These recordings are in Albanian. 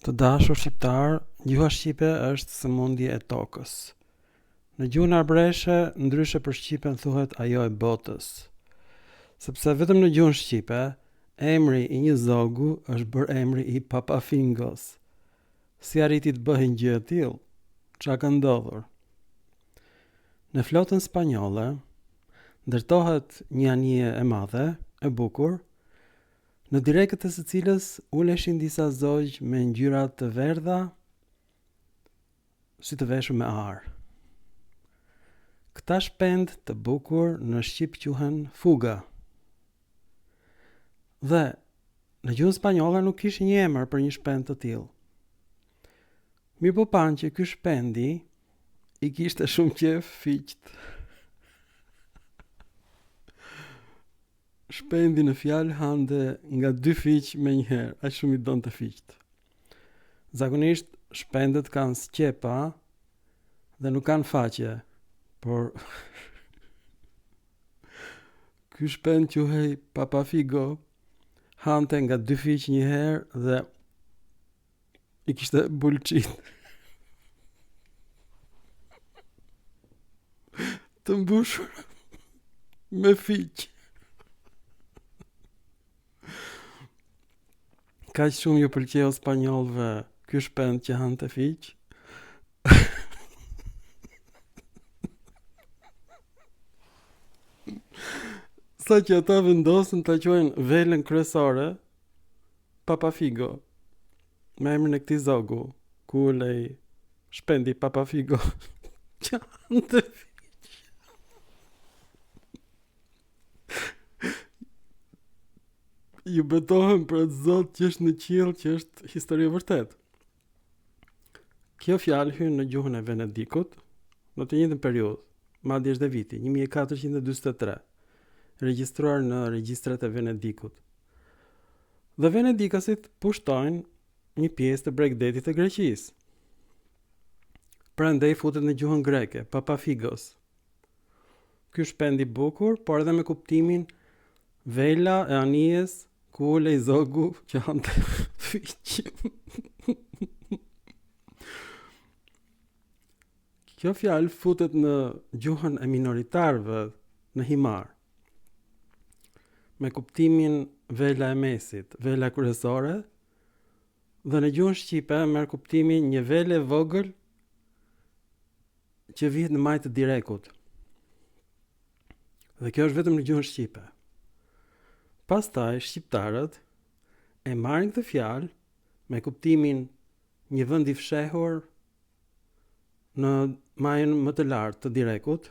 Të dashur shqiptar, gjuha shqipe është sëmundje e tokës. Në gjuhën arbëreshe, ndryshe për shqipen thuhet ajo e botës. Sepse vetëm në gjuhën shqipe, emri i një zogu është bërë emri i Papafingos. Si arriti të bëhej gjë e tillë? Çka ka ndodhur? Në flotën spanjolle, ndërtohet një anije e madhe, e bukur, në direkët e së cilës uleshin disa zogjë me ngjyra të verdha, si të veshur me arë. Këta shpend të bukur në shqip quhen fuga. Dhe në gjuhën spanjolle nuk kishte një emër për një shpend të tillë. Mirë po panë që ky shpendi i kishte shumë qejf fiqt. Shpendi në fjalë hante nga 2 fiq me njëherë, aq shumë i donte fiqt. Zakonisht shpendet kanë sqepa dhe nuk kanë faqe, por ky shpend quhej Papafigo hante nga 2 fiq njëherë dhe i kishte bulçit. Të mbushur me fiq. Kaq shumë ju pëlqeu spanjollëve ky shpend që hante fiq. Sa që ata vendosën ta quajnë velën kryesore Papafigo, me emrin e këtij zogu, ku ulej shpendi Papafigo që hante fiq. Ju betohem për atë zot që është në qiell, që është histori e vërtet. Kjo fjalë hyn në gjuhën e Venedikut në të njëjtën periudhë, madje është dhe viti 1443, regjistruar në regjistrat e Venedikut. Dhe venedikasit pushtojnë një pjesë të bregdetit të Greqisë. Prandaj futet në gjuhën greke, Papafigos. Ky shpend i bukur, por edhe me kuptimin vela e anijes ku ulej zogu që hante fiq. Kjo fjalë futet në gjuhën e minoritarëve në himar, me kuptimin vela e mesit, vela kryesore, dhe në gjuhën shqipe merr kuptimin një vele vogël që vihet në majtë të direkut. Dhe kjo është vetëm në gjuhën shqipe. Pastaj shqiptarët e marrin këtë fjalë me kuptimin një vend i fshehur në majën më të lartë të direkut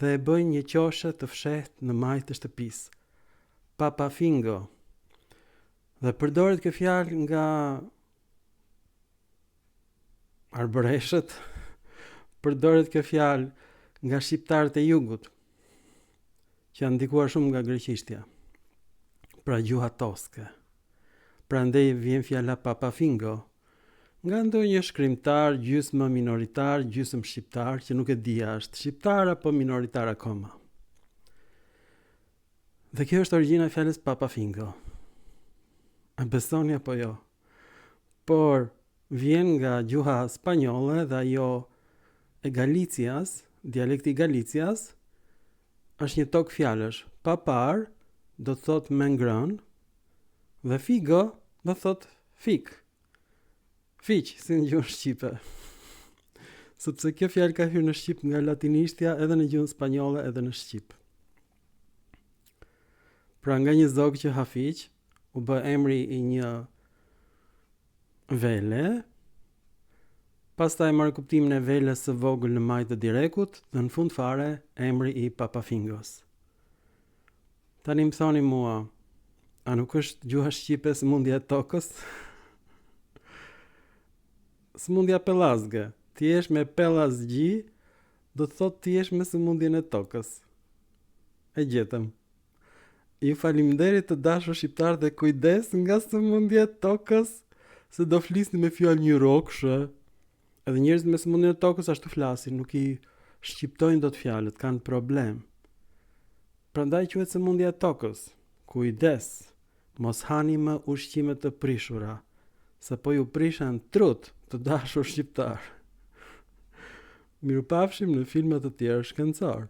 dhe e bëjnë një qoshe të fshehtë në majtë të shtëpisë, Papafingo. Dhe përdoret kjo fjalë nga arbëreshët, përdoret kjo fjalë nga shqiptarët e jugut, që janë ndikuar shumë nga greqishtja, pra gjuha toske. Prandaj vjen fjala Papafingo nga ndonjë shkrimtar gjysmë minoritar, gjysmë shqiptar, që nuk e di a është shqiptar apo minoritar akoma. Dhe kjo është origjina e fjalës Papafingo. A besoni apo jo? Por vjen nga gjuha spanjolle dhe ajo e Galicias, dialekti i Galicias, është një tokë fjalësh. Papar do të thot me ngrën dhe figo do të thot fik. Fiq, si në gjuhën shqipe. Sepse kjo fjalë ka hyrë në shqip nga latinishtja edhe në gjuhën spanjolle edhe në shqip. Pra nga një zog që ha fiq, u bë emri i një vele, pastaj marrë kuptimin e veles së vogël në majtë të direkut dhe në fund fare emri i Papafingos. Tani më thoni mua, a nuk është gjuha shqipe sëmundja e tokës? Sëmundja pellazge, ti jesh me pellazgji, do të thotë ti jesh me sëmundjen e tokës. E gjetëm. Ju faleminderit të dashur shqiptar dhe kujdes nga sëmundja e tokës, se do flisni me fjalë një rokshë. Edhe njerëzit me sëmundjen e tokës ashtu flasin, nuk i shqiptojnë dot fjalët, kanë problem. Prandaj quhet sëmundja e tokës. Kujdes, mos hani më ushqime të prishura. se po ju prishen trut të dashur shqiptar. Mirupafshim në filma të tjerë shkencor.